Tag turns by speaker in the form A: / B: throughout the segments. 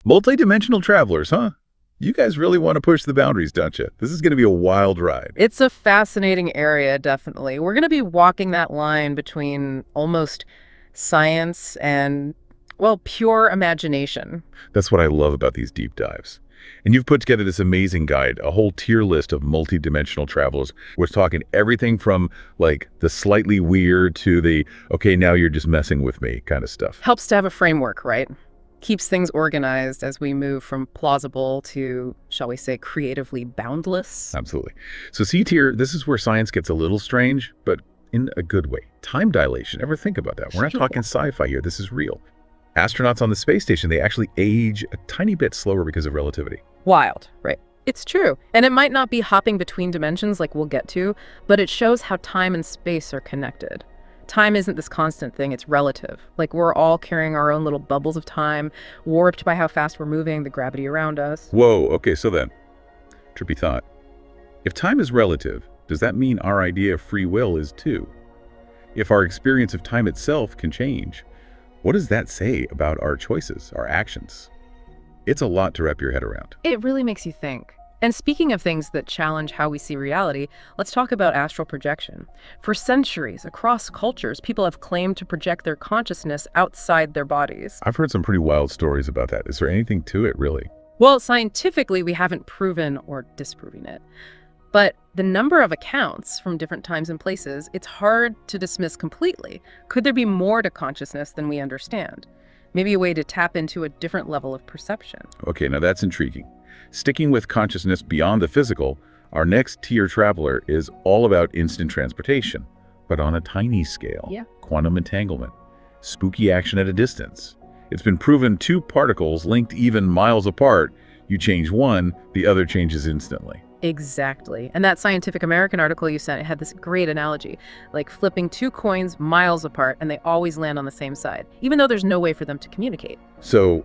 A: Multidimensional travelers, huh? You guys really want to push the boundaries, don't you? This is going to be a wild ride.
B: It's a fascinating area, definitely. We're going to be walking that line between almost science and, well, pure imagination.
A: That's what I love about these deep dives. And you've put together this amazing guide, a whole tier list of multidimensional travelers. We're talking everything from, like, the slightly weird to the, okay, now you're just messing with me kind of stuff.
B: Helps to have a framework, right? Keeps things organized as we move from plausible to, shall we say, creatively boundless.
A: Absolutely. So C tier, this is where science gets a little strange, but in a good way. Time dilation. Ever think about that? We're not talking sci-fi here. This is real. Astronauts on the space station, they actually age a tiny bit slower because of relativity.
B: Wild, right? It's true. And it might not be hopping between dimensions like we'll get to, but it shows how time and space are connected. Time isn't this constant thing, it's relative. Like we're all carrying our own little bubbles of time, warped by how fast we're moving, the gravity around us.
A: Whoa, okay, so then, trippy thought. If time is relative, does that mean our idea of free will is too? If our experience of time itself can change, what does that say about our choices, our actions? It's a lot to wrap your head around.
B: It really makes you think. And speaking of things that challenge how we see reality, let's talk about astral projection. For centuries, across cultures, people have claimed to project their consciousness outside their bodies.
A: I've heard some pretty wild stories about that. Is there anything to it, really?
B: Well, scientifically, we haven't proven or disproven it. But the number of accounts from different times and places, it's hard to dismiss completely. Could there be more to consciousness than we understand? Maybe a way to tap into a different level of perception.
A: Okay, now that's intriguing. Sticking with consciousness beyond the physical, our next tier traveler is all about instant transportation, but on a tiny scale.
B: Yeah.
A: Quantum entanglement, spooky action at a distance. It's been proven two particles linked even miles apart, you change one, the other changes instantly.
B: Exactly. And that Scientific American article you sent, it had this great analogy, like flipping two coins miles apart and they always land on the same side, even though there's no way for them to communicate.
A: So,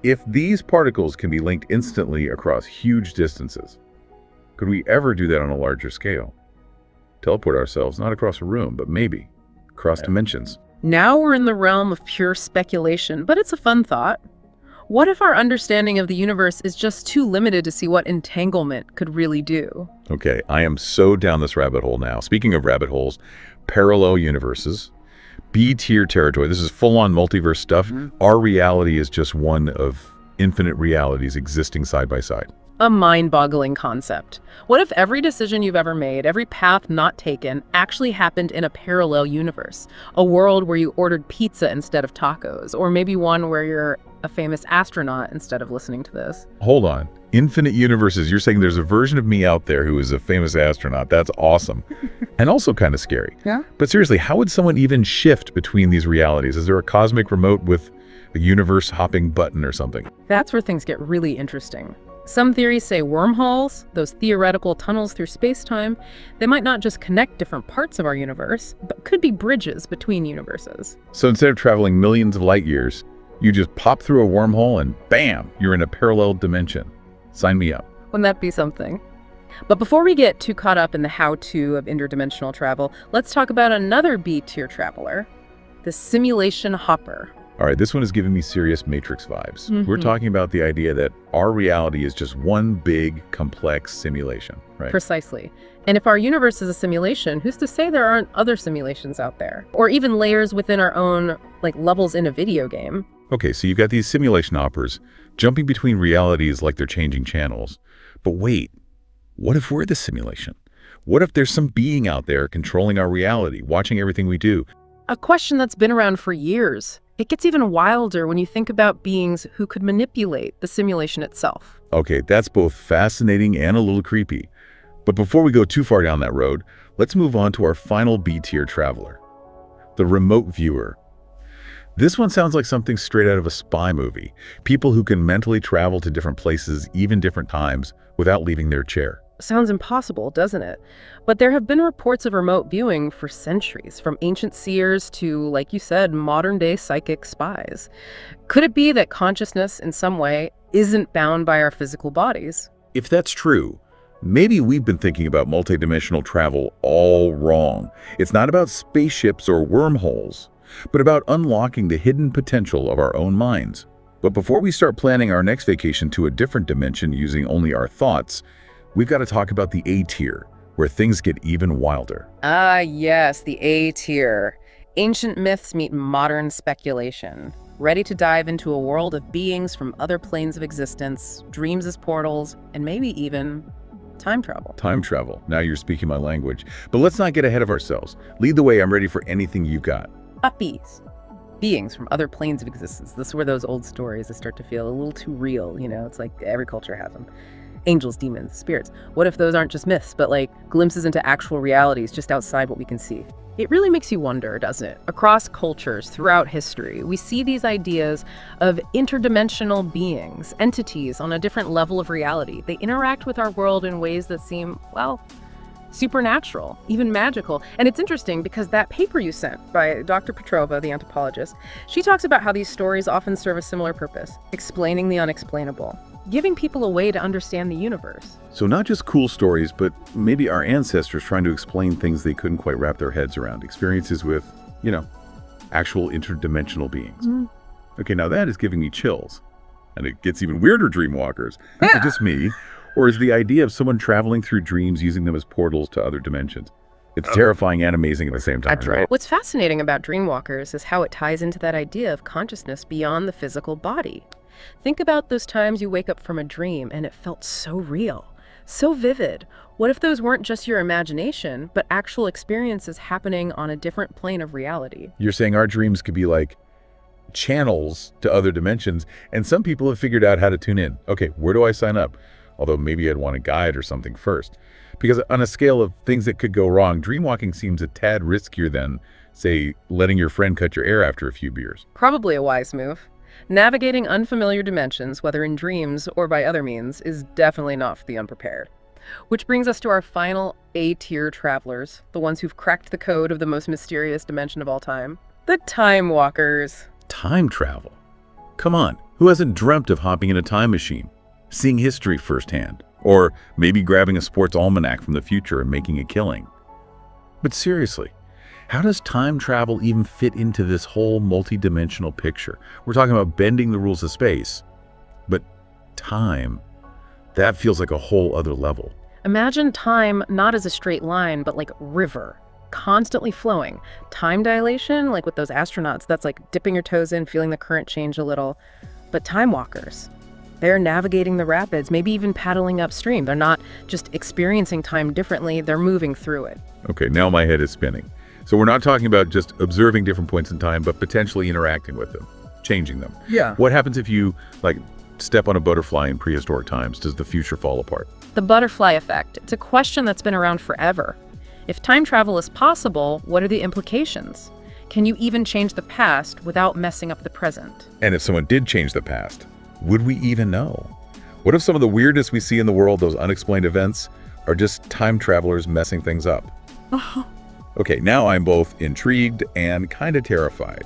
A: if these particles can be linked instantly across huge distances, could we ever do that on a larger scale? Teleport ourselves, not across a room, but maybe across dimensions.
B: Now we're in the realm of pure speculation, but it's a fun thought. What if our understanding of the universe is just too limited to see what entanglement could really do?
A: Okay, I am so down this rabbit hole now. Speaking of rabbit holes, parallel universes, B-tier territory. This is full-on multiverse stuff. Our reality is just one of infinite realities existing side by side.
B: A mind-boggling concept. What if every decision you've ever made, every path not taken, actually happened in a parallel universe? A world where you ordered pizza instead of tacos, or maybe one where you're a famous astronaut instead of listening to this.
A: Hold on. Infinite universes. You're saying there's a version of me out there who is a famous astronaut. That's awesome. And also kind of scary.
B: Yeah.
A: But seriously, how would someone even shift between these realities? Is there a cosmic remote with a universe hopping button or something?
B: That's where things get really interesting. Some theories say wormholes, those theoretical tunnels through space-time, they might not just connect different parts of our universe, but could be bridges between universes.
A: So instead of traveling millions of light years, you just pop through a wormhole and bam, you're in a parallel dimension. Sign me up.
B: Wouldn't that be something? But before we get too caught up in the how-to of interdimensional travel, let's talk about another B-tier traveler, the simulation hopper.
A: All right, this one is giving me serious Matrix vibes. We're talking about the idea that our reality is just one big, complex simulation, right?
B: Precisely. And if our universe is a simulation, who's to say there aren't other simulations out there? Or even layers within our own, like, levels in a video game.
A: Okay, so you've got these simulation hoppers jumping between realities like they're changing channels. But wait, what if we're the simulation? What if there's some being out there controlling our reality, watching everything we do?
B: A question that's been around for years. It gets even wilder when you think about beings who could manipulate the simulation itself.
A: Okay, that's both fascinating and a little creepy. But before we go too far down that road, let's move on to our final B-tier traveler, the remote viewer. This one sounds like something straight out of a spy movie. People who can mentally travel to different places, even different times, without leaving their chair.
B: Sounds impossible, doesn't it? But there have been reports of remote viewing for centuries, from ancient seers to, like you said, modern-day psychic spies. Could it be that consciousness, in some way, isn't bound by our physical bodies?
A: If that's true, maybe we've been thinking about multidimensional travel all wrong. It's not about spaceships or wormholes, but about unlocking the hidden potential of our own minds. But before we start planning our next vacation to a different dimension using only our thoughts, we've got to talk about the A tier, where things get even wilder.
B: Ah, yes, the A tier. Ancient myths meet modern speculation. Ready to dive into a world of beings from other planes of existence, dreams as portals, and maybe even time travel.
A: Time travel. Now you're speaking my language. But let's not get ahead of ourselves. Lead the way. I'm ready for anything you've got.
B: Puppies. Beings from other planes of existence. This is where those old stories that start to feel a little too real, you know? It's like every culture has them. Angels, demons, spirits. What if those aren't just myths, but like glimpses into actual realities just outside what we can see? It really makes you wonder, doesn't it? Across cultures, throughout history, we see these ideas of interdimensional beings, entities on a different level of reality. They interact with our world in ways that seem, well, supernatural, even magical. And it's interesting because that paper you sent by Dr. Petrova, the anthropologist, she talks about how these stories often serve a similar purpose, explaining the unexplainable, giving people a way to understand the universe.
A: So not just cool stories, but maybe our ancestors trying to explain things they couldn't quite wrap their heads around. Experiences with, actual interdimensional beings. Okay, now that is giving me chills. And it gets even weirder, dreamwalkers. Is it just me? Or is the idea of someone traveling through dreams using them as portals to other dimensions? It's terrifying and amazing at the same time.
B: That's right. What's fascinating about dreamwalkers is how it ties into that idea of consciousness beyond the physical body. Think about those times you wake up from a dream and it felt so real, so vivid. What if those weren't just your imagination, but actual experiences happening on a different plane of reality?
A: You're saying our dreams could be like channels to other dimensions, and some people have figured out how to tune in. Okay, where do I sign up? Although maybe I'd want a guide or something first. Because on a scale of things that could go wrong, dreamwalking seems a tad riskier than, say, letting your friend cut your hair after a few beers.
B: Probably a wise move. Navigating unfamiliar dimensions, whether in dreams or by other means, is definitely not for the unprepared. Which brings us to our final A-tier travelers, the ones who've cracked the code of the most mysterious dimension of all time, the time walkers.
A: Time travel? Come on, who hasn't dreamt of hopping in a time machine, seeing history firsthand, or maybe grabbing a sports almanac from the future and making a killing? But seriously, how does time travel even fit into this whole multidimensional picture? We're talking about bending the rules of space, but time, that feels like a whole other level.
B: Imagine time not as a straight line, but like river, constantly flowing. Time dilation, like with those astronauts, that's like dipping your toes in, feeling the current change a little. But time walkers, they're navigating the rapids, maybe even paddling upstream. They're not just experiencing time differently, they're moving through it.
A: Okay, now my head is spinning. So we're not talking about just observing different points in time, but potentially interacting with them, changing them.
B: Yeah.
A: What happens if you, step on a butterfly in prehistoric times? Does the future fall apart?
B: The butterfly effect. It's a question that's been around forever. If time travel is possible, what are the implications? Can you even change the past without messing up the present?
A: And if someone did change the past, would we even know? What if some of the weirdest we see in the world, those unexplained events, are just time travelers messing things up? Okay, now I'm both intrigued and kind of terrified.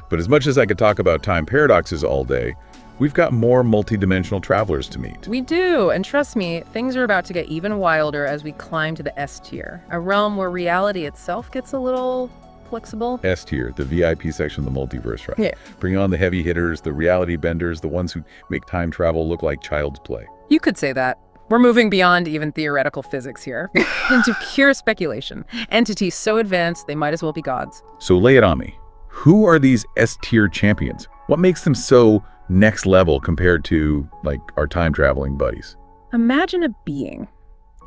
A: But as much as I could talk about time paradoxes all day, we've got more multidimensional travelers to meet.
B: We do, and trust me, things are about to get even wilder as we climb to the S tier, a realm where reality itself gets a little flexible.
A: S tier, the VIP section of the multiverse, right?
B: Yeah.
A: Bring on the heavy hitters, the reality benders, the ones who make time travel look like child's play.
B: You could say that. We're moving beyond even theoretical physics here, into pure speculation. Entities so advanced, they might as well be gods.
A: So lay it on me. Who are these S-tier champions? What makes them so next level compared to, our time-traveling buddies?
B: Imagine a being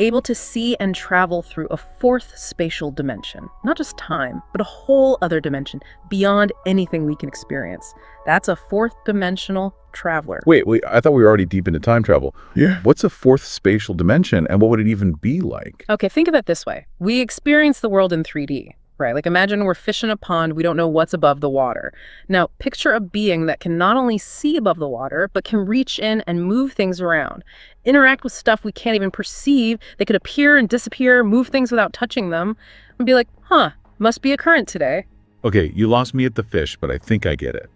B: able to see and travel through a fourth spatial dimension. Not just time, but a whole other dimension beyond anything we can experience. That's a fourth dimensional traveler.
A: Wait, I thought we were already deep into time travel.
C: Yeah.
A: What's a fourth spatial dimension, and what would it even be like?
B: Okay, think of it this way. We experience the world in 3D, right? Like imagine we're fish in a pond, we don't know what's above the water. Now, picture a being that can not only see above the water, but can reach in and move things around, interact with stuff we can't even perceive. They could appear and disappear, move things without touching them, and be like, must be a current today.
A: Okay, you lost me at the fish, but I think I get it.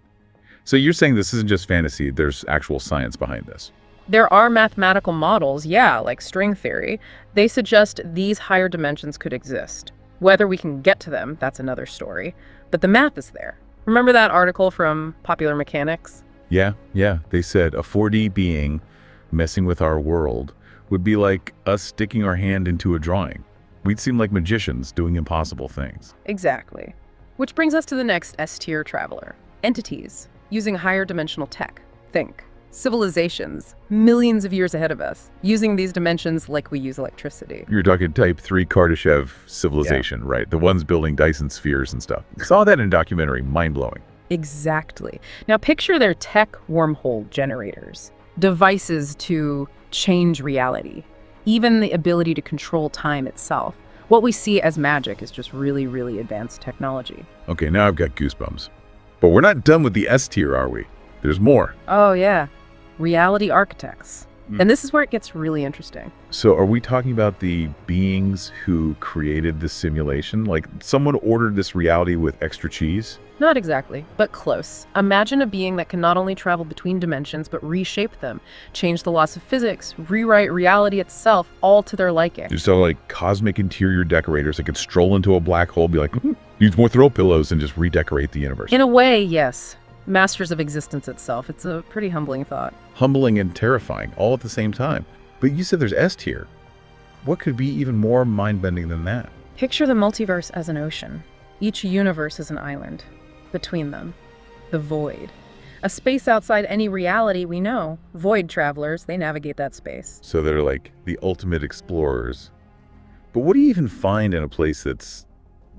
A: So you're saying this isn't just fantasy, there's actual science behind this.
B: There are mathematical models, like string theory. They suggest these higher dimensions could exist. Whether we can get to them, that's another story. But the math is there. Remember that article from Popular Mechanics?
A: Yeah. They said a 4D being messing with our world would be like us sticking our hand into a drawing. We'd seem like magicians doing impossible things.
B: Exactly. Which brings us to the next S-tier traveler. Entities using higher dimensional tech. Think. Civilizations, millions of years ahead of us, using these dimensions like we use electricity.
A: You're talking type 3 Kardashev civilization, right? The ones building Dyson spheres and stuff. Saw that in a documentary. Mind-blowing.
B: Exactly. Now picture their tech wormhole generators, devices to change reality, even the ability to control time itself. What we see as magic is just really, really advanced technology.
A: Okay, now I've got goosebumps. But we're not done with the S tier, are we? There's more.
B: Oh, yeah. Reality architects. And this is where it gets really interesting.
A: So are we talking about the beings who created this simulation? Like someone ordered this reality with extra cheese?
B: Not exactly, but close. Imagine a being that can not only travel between dimensions, but reshape them, change the laws of physics, rewrite reality itself, all to their liking.
A: Just so like cosmic interior decorators that could stroll into a black hole, be like, needs more throw pillows, and just redecorate the universe.
B: In a way, yes. Masters of existence itself. It's a pretty humbling thought.
A: Humbling and terrifying, all at the same time. But you said there's S tier. What could be even more mind-bending than that?
B: Picture the multiverse as an ocean. Each universe is an island. Between them, the void. A space outside any reality we know. Void travelers, they navigate that space.
A: So they're like the ultimate explorers. But what do you even find in a place that's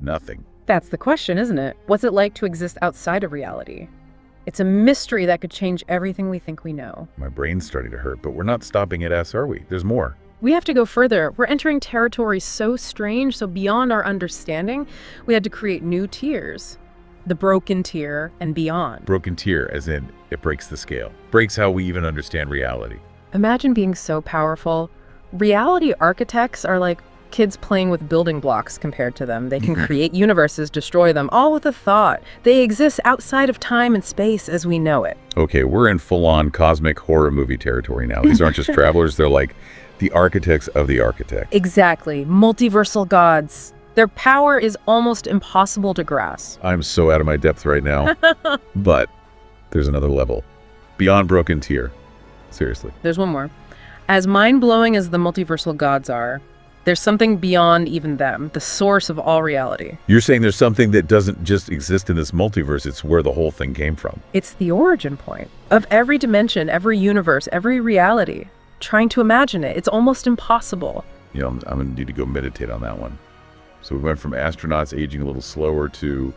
A: nothing?
B: That's the question, isn't it? What's it like to exist outside of reality? It's a mystery that could change everything we think we know.
A: My brain's starting to hurt, but we're not stopping at S, are we? There's more.
B: We have to go further. We're entering territory so strange, so beyond our understanding, we had to create new tiers. The broken tier and beyond.
A: Broken tier, as in it breaks the scale. Breaks how we even understand reality.
B: Imagine being so powerful. Reality architects are like kids playing with building blocks compared to them. They can create universes, destroy them, all with a thought. They exist outside of time and space as we know it.
A: Okay, we're in full-on cosmic horror movie territory now. These aren't just travelers, they're like the architects of the architect.
B: Exactly. Multiversal gods. Their power is almost impossible to grasp.
A: I'm so out of my depth right now. But there's another level. Beyond broken tier. Seriously.
B: There's one more. As mind-blowing as the multiversal gods are, there's something beyond even them, the source of all reality.
A: You're saying there's something that doesn't just exist in this multiverse, it's where the whole thing came from.
B: It's the origin point of every dimension, every universe, every reality. Trying to imagine it, it's almost impossible.
A: You know, I'm gonna need to go meditate on that one. So we went from astronauts aging a little slower to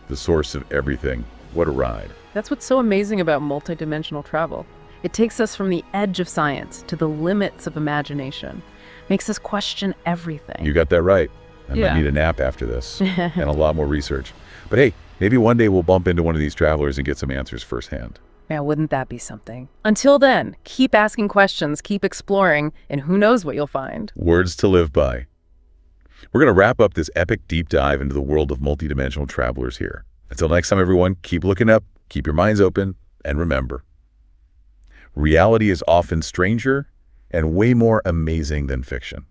A: the source of everything. What a ride.
B: That's what's so amazing about multidimensional travel. It takes us from the edge of science to the limits of imagination. Makes us question everything.
A: You got that right. I might need a nap after this and a lot more research. But hey, maybe one day we'll bump into one of these travelers and get some answers firsthand.
B: Man, wouldn't that be something? Until then, keep asking questions, keep exploring, and who knows what you'll find.
A: Words to live by. We're going to wrap up this epic deep dive into the world of multidimensional travelers here. Until next time, everyone, keep looking up, keep your minds open, and remember, reality is often stranger and way more amazing than fiction.